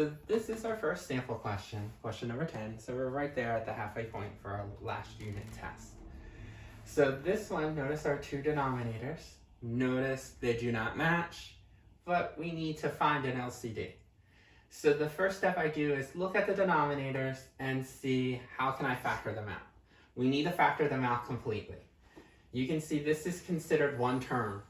So this is our first sample question, question number 10. So we're right there at the halfway point for our last unit test. So this one, notice our two denominators. Notice they do not match, but we need to find an LCD. So the first step I do is look at the denominators and see how can I factor them out. We need to factor them out completely. You can see this is considered one term.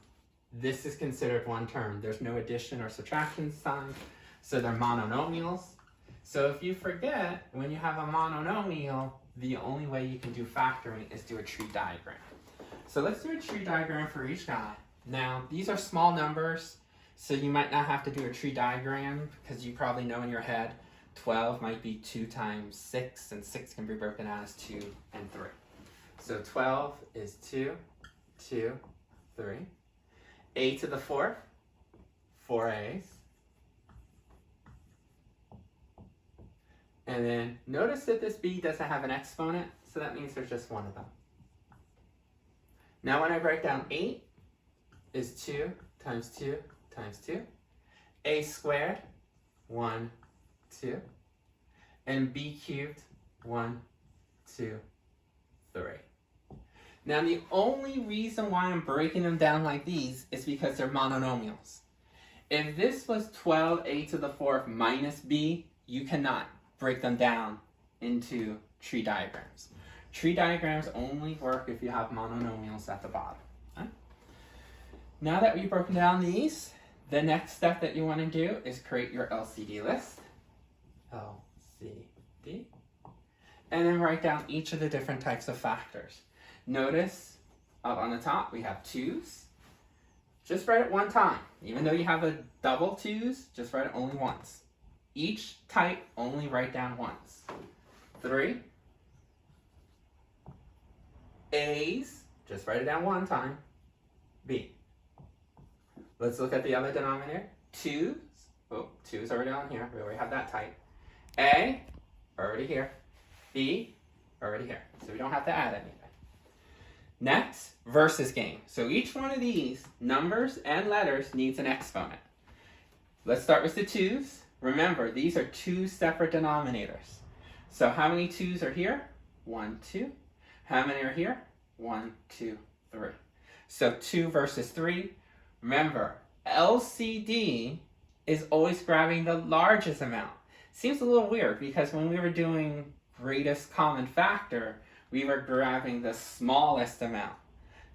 This is considered one term. There's no addition or subtraction sign, so they're monomials. So if you forget, when you have a monomial, the only way you can do factoring is do a tree diagram. So let's do a tree diagram for each guy. Now, these are small numbers, so you might not have to do a tree diagram because you probably know in your head 12 might be 2 times 6, and 6 can be broken out as 2 and 3. So 12 is 2, 2, 3. A to the 4th, 4 A's. And then notice that this B doesn't have an exponent, so that means there's just one of them. Now when I write down 8 is 2 times 2 times 2. A squared, 1, 2. And B cubed, 1, 2, 3. Now the only reason why I'm breaking them down like these is because they're monomials. If this was 12a to the 4th minus b, you cannot break them down into tree diagrams. Tree diagrams only work if you have monomials at the bottom. Okay? Now that we've broken down these, the next step that you want to do is create your LCD list. LCD. And then write down each of the different types of factors. Notice up on the top we have 2's. Just write it one time. Even though you have a double 2's, just write it only once. Each type only write down once. 3. A's, just write it down one time. B. Let's look at the other denominator. 2's. Oh, 2's already on here. We already have that type. A, already here. B, already here. So we don't have to add anything. Next, versus game. So each one of these numbers and letters needs an exponent. Let's start with the 2's. Remember, these are 2 separate denominators. So how many 2's are here? 1, 2. How many are here? 1, 2, 3. So 2 versus 3. Remember, LCD is always grabbing the largest amount. Seems a little weird because when we were doing greatest common factor, we were grabbing the smallest amount.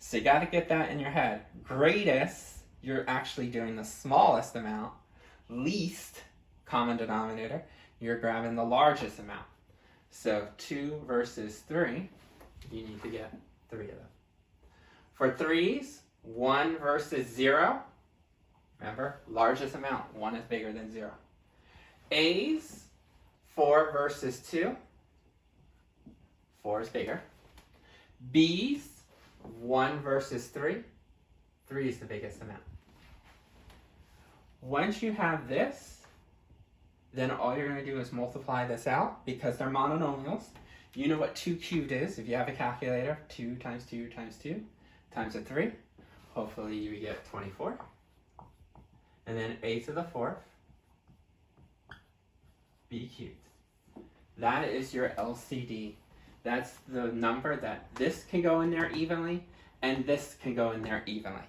So you got to get that in your head. Greatest, you're actually doing the smallest amount. Least, common denominator, you're grabbing the largest amount. So 2 versus 3, you need to get 3 of them. For 3's, 1 versus 0, remember, largest amount, 1 is bigger than 0. A's, 4 versus 2, 4 is bigger. B's, 1 versus 3, 3 is the biggest amount. Once you have this, then all you're going to do is multiply this out because they're monomials. You know what 2 cubed is if you have a calculator. 2 times 2 times 2 times a 3. Hopefully you get 24. And then a to the 4th, b cubed. That is your LCD. That's the number that this can go in there evenly and this can go in there evenly.